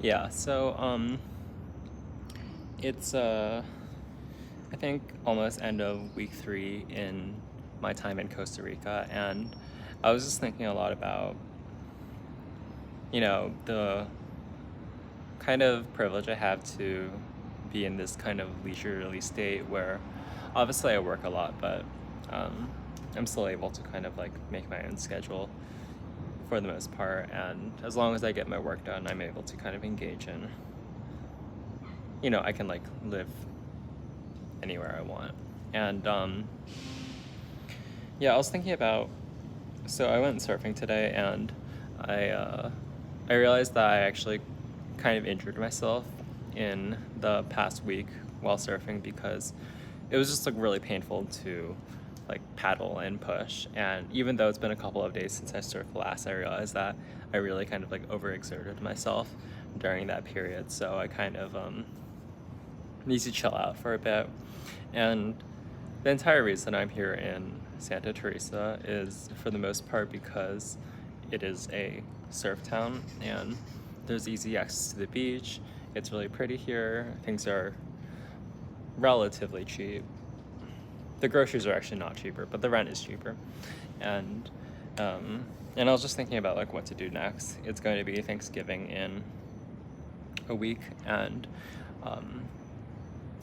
Yeah, so it's I think almost end of week 3 in my time in Costa Rica, and I was just thinking a lot about, the kind of privilege I have to be in this kind of leisurely state where obviously I work a lot, but um, I'm still able to kind of like make my own schedule for the most part, and as long as I get my work done, I'm able to kind of engage in, I can like live anywhere I want. And yeah, I was thinking about, so I went surfing today, and I realized that I actually kind of injured myself in the past week while surfing because it was just like really painful to like paddle and push. And even though it's been a couple of days since I surfed last, I realized that I really kind of like overexerted myself during that period. So I kind of need to chill out for a bit. And the entire reason I'm here in Santa Teresa is for the most part because it is a surf town and there's easy access to the beach. It's really pretty here. Things are relatively cheap. The groceries are actually not cheaper, but the rent is cheaper. And and I was just thinking about like what to do next. It's going to be Thanksgiving in a week, um,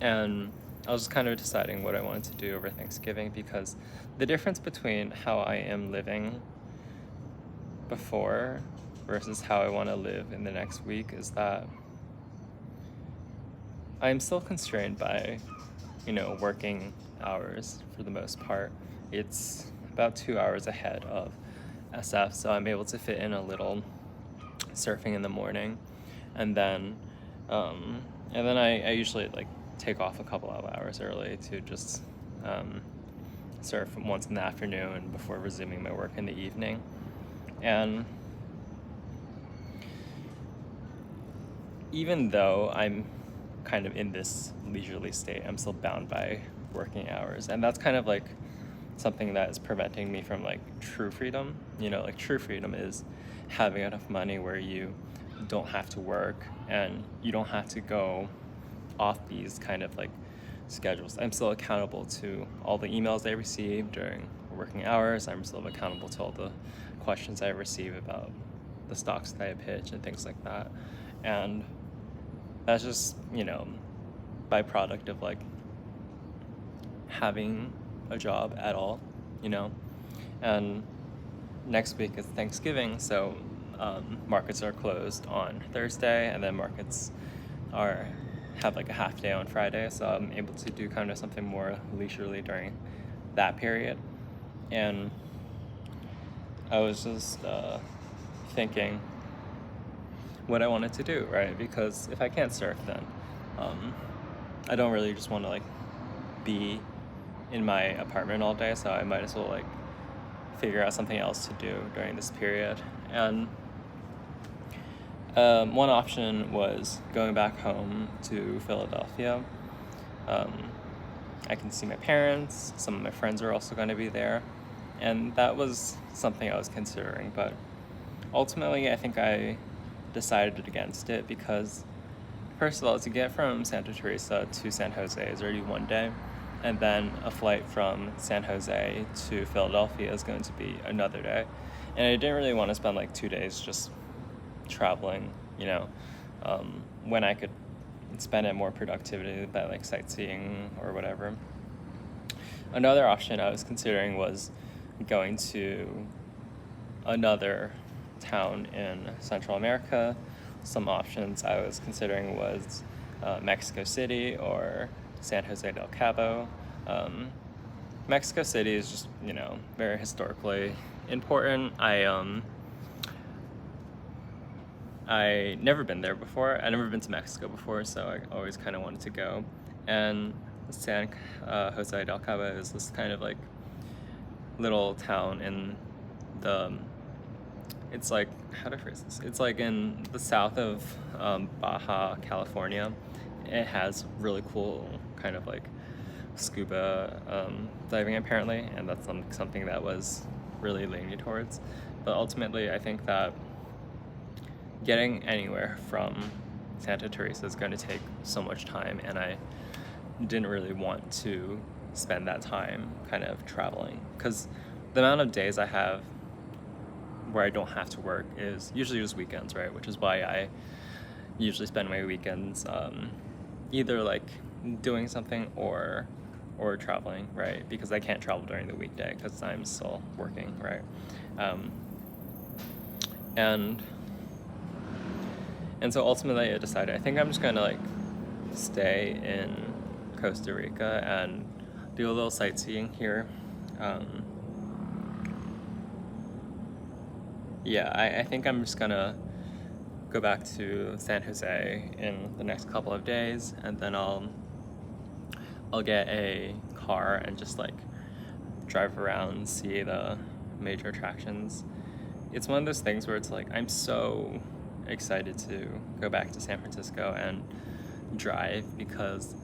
and I was just kind of deciding what I wanted to do over Thanksgiving because the difference between how I am living before versus how I want to live in the next week is that I'm still constrained by, working hours for the most part. It's about 2 hours ahead of SF, so I'm able to fit in a little surfing in the morning, and then I usually like take off a couple of hours early to just surf once in the afternoon before resuming my work in the evening. And even though I'm kind of in this leisurely state, I'm still bound by working hours, and that's kind of like something that is preventing me from like true freedom. Like true freedom is having enough money where you don't have to work and you don't have to go off these kind of like schedules. I'm still accountable to all the emails I receive during working hours. I'm still accountable to all the questions I receive about the stocks that I pitch and things like that. And that's just, byproduct of like having a job at all, you know? And next week is Thanksgiving, so markets are closed on Thursday, and then markets are have like a half day on Friday, so I'm able to do kind of something more leisurely during that period. And I was just thinking what I wanted to do, right? Because if I can't surf, then um, I don't really just want to like be in my apartment all day, so I might as well like figure out something else to do during this period. And one option was going back home to Philadelphia. Um, I can see my parents, some of my friends are also going to be there, and that was something I was considering, but ultimately I think I decided against it because, first of all, to get from Santa Teresa to San Jose is already one day, and then a flight from San Jose to Philadelphia is going to be another day. And I didn't really want to spend like 2 days just traveling, when I could spend it more productively by like sightseeing or whatever. Another option I was considering was going to another town in Central America. Some options I was considering was Mexico City or San Jose del Cabo. Mexico City is just, very historically important. I never been there before. I never been to Mexico before, so I always kind of wanted to go. And San Jose del Cabo is this kind of like little town in the, it's like, how to phrase this? It's like in the south of Baja California. It has really cool kind of like scuba diving apparently, and that's something that was really leaning towards. But ultimately, I think that getting anywhere from Santa Teresa is going to take so much time, and I didn't really want to spend that time kind of traveling, because the amount of days I have where I don't have to work is usually just weekends, right? Which is why I usually spend my weekends either like doing something or traveling, right? Because I can't travel during the weekday because I'm still working, right? Um, and so ultimately I decided I think I'm just gonna like stay in Costa Rica and do a little sightseeing here. Yeah, I think I'm just gonna go back to San Jose in the next couple of days, and then I'll get a car and just like drive around, see the major attractions. It's one of those things where it's like I'm so excited to go back to San Francisco and drive, because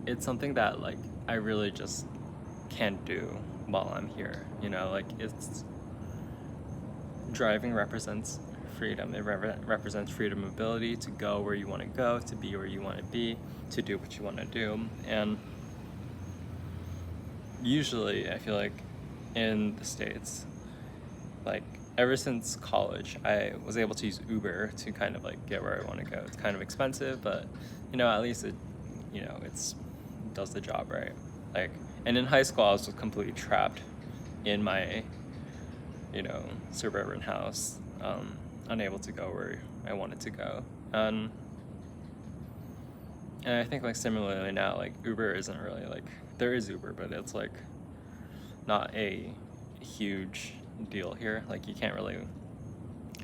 it's something that like I really just can't do while I'm here. You know, like it's driving represents freedom. It represents freedom of ability to go where you want to go, to be where you want to be, to do what you want to do. And usually I feel like in the States, like ever since college, I was able to use Uber to kind of like get where I want to go. It's kind of expensive, but you know, at least it, you know, it does the job, right? Like, and in high school I was just completely trapped in my, you know, suburban house, unable to go where I wanted to go. And I think like similarly now, like Uber isn't really like, there is Uber, but it's like not a huge deal here. Like you can't really,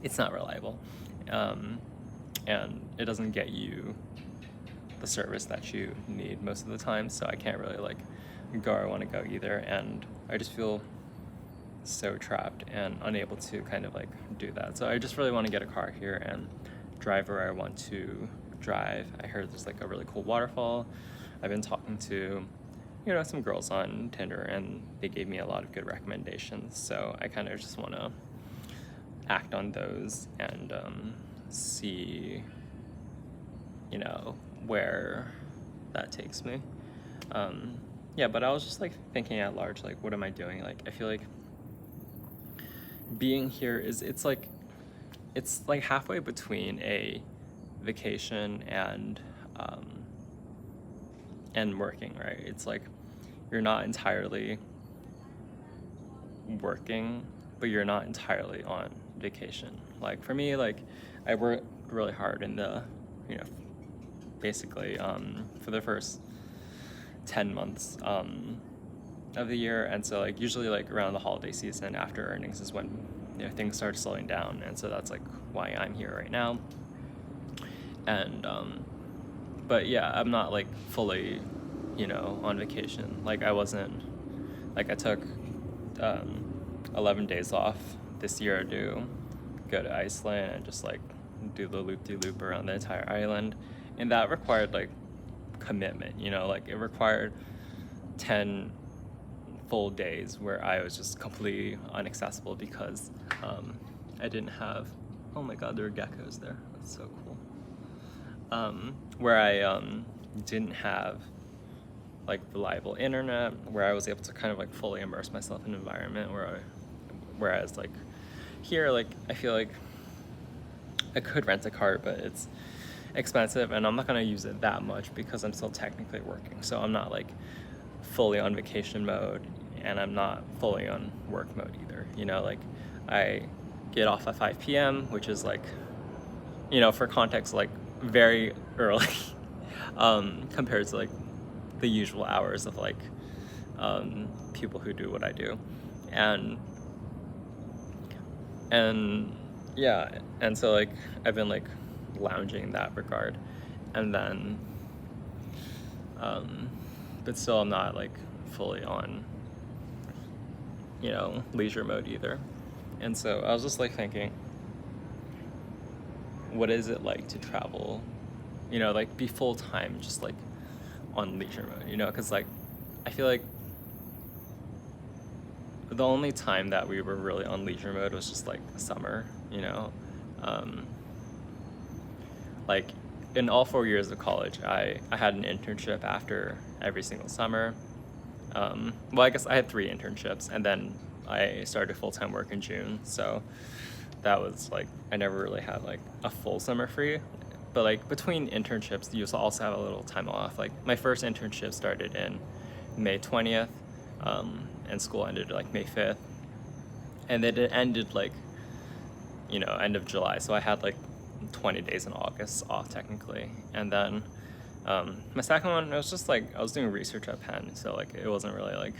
it's not reliable, and it doesn't get you the service that you need most of the time. So I can't really like go where I want to go either, and I just feel so trapped and unable to kind of like do that. So I just really want to get a car here and drive where I want to drive. I heard there's like a really cool waterfall. I've been talking to, you know, some girls on Tinder, and they gave me a lot of good recommendations. So I kind of just want to act on those and see, you know, where that takes me. Yeah, but I was just like thinking at large, like, what am I doing? Like, I feel like being here is, it's like halfway between a vacation and working, right? It's like you're not entirely working, but you're not entirely on vacation. Like for me, like I worked really hard in the, you know, basically for the first 10 months of the year, and so like usually like around the holiday season after earnings is when, you know, things start slowing down, and so that's like why I'm here right now. And but yeah, I'm not like fully, you know, on vacation. Like I wasn't, like I took 11 days off this year to go to Iceland and just like do the loop-de-loop around the entire island, and that required like commitment, you know, like it required 10 full days where I was just completely inaccessible because I didn't have, oh my god, there are geckos there, that's so cool. Where I didn't have like reliable internet, where I was able to kind of like fully immerse myself in an environment whereas like here, like I feel like I could rent a car, but it's expensive and I'm not going to use it that much because I'm still technically working. So I'm not like fully on vacation mode, and I'm not fully on work mode either. You know, like I get off at 5 p.m., which is like, you know, for context, like very early compared to like the usual hours of like people who do what I do. And yeah, and so like I've been like lounging in that regard, and then but still I'm not like fully on, you know, leisure mode either. And so I was just like thinking, what is it like to travel, you know, like be full time just like on leisure mode, you know, because like I feel like the only time that we were really on leisure mode was just like summer, you know, like in all 4 years of college, I had an internship after every single summer. Well, I guess I had 3 internships, and then I started full-time work in June. So that was like, I never really had like a full summer free. But like between internships, you also have a little time off. Like my first internship started in May 20th, and school ended like May 5th. And then it ended like, end of July. So I had like 20 days in August off technically. And then my second one, it was just like I was doing research at Penn, so like it wasn't really like,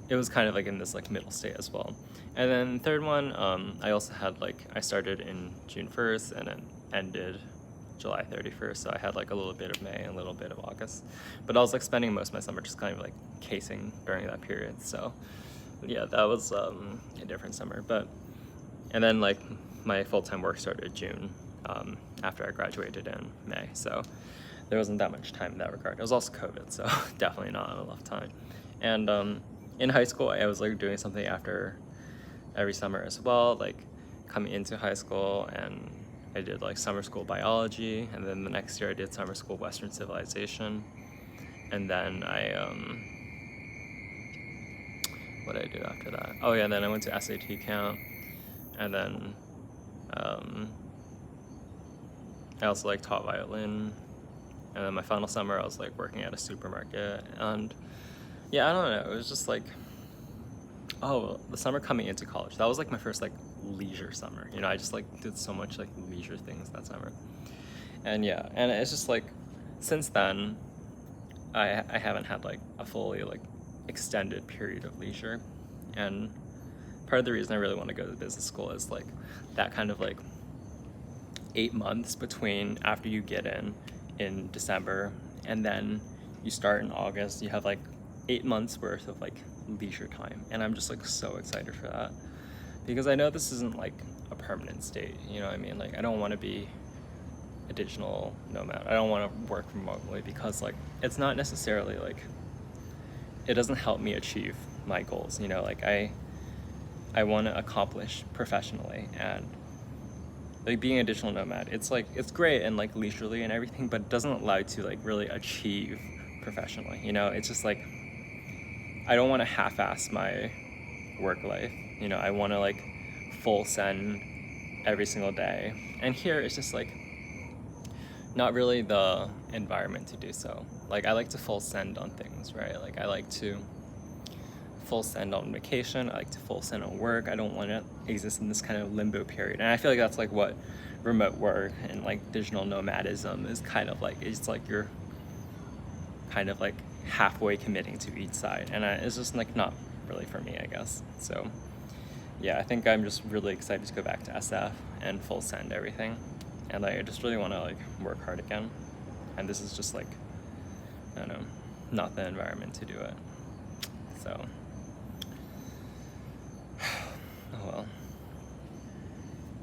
it was kind of like in this like middle state as well. And then third one, I also had like, I started in June 1st and then ended July 31st, so I had like a little bit of May and a little bit of August. But I was like spending most of my summer just kind of like casing during that period. So yeah, that was a different summer. And then like my full-time work started June, after I graduated in May. So there wasn't that much time in that regard. It was also COVID, so definitely not enough time. And in high school, I was like doing something after every summer as well, like coming into high school, and I did like summer school biology, and then the next year I did summer school Western civilization. And then what did I do after that? Oh yeah, and then I went to SAT camp, and then I also like taught violin. And then my final summer, I was like working at a supermarket. And yeah, I don't know, it was just like, oh, the summer coming into college, that was like my first like leisure summer. I just like did so much like leisure things that summer. And yeah, and it's just like, since then, I haven't had like a fully like extended period of leisure. And part of the reason I really want to go to business school is like that kind of like 8 months between after you get in December and then you start in August. You have like 8 months worth of like leisure time, and I'm just like so excited for that, because I know this isn't like a permanent state, you know what I mean? Like I don't want to be a digital nomad. I don't want to work remotely, because like it's not necessarily like, it doesn't help me achieve my goals, like I want to accomplish professionally. And like being a digital nomad, it's like, it's great and like leisurely and everything, but it doesn't allow you to like really achieve professionally. It's just like, I don't want to half-ass my work life. I want to like full send every single day. And here it's just like not really the environment to do so. Like I like to full send on things, right? Like I like to full send on vacation. I like to full send on work. I don't want to exist in this kind of limbo period. And I feel like that's like what remote work and like digital nomadism is kind of like. It's like you're kind of like halfway committing to each side, and it's just like not really for me, I guess. So yeah, I think I'm just really excited to go back to SF and full send everything, and like I just really want to like work hard again. And this is just like, I don't know, not the environment to do it. So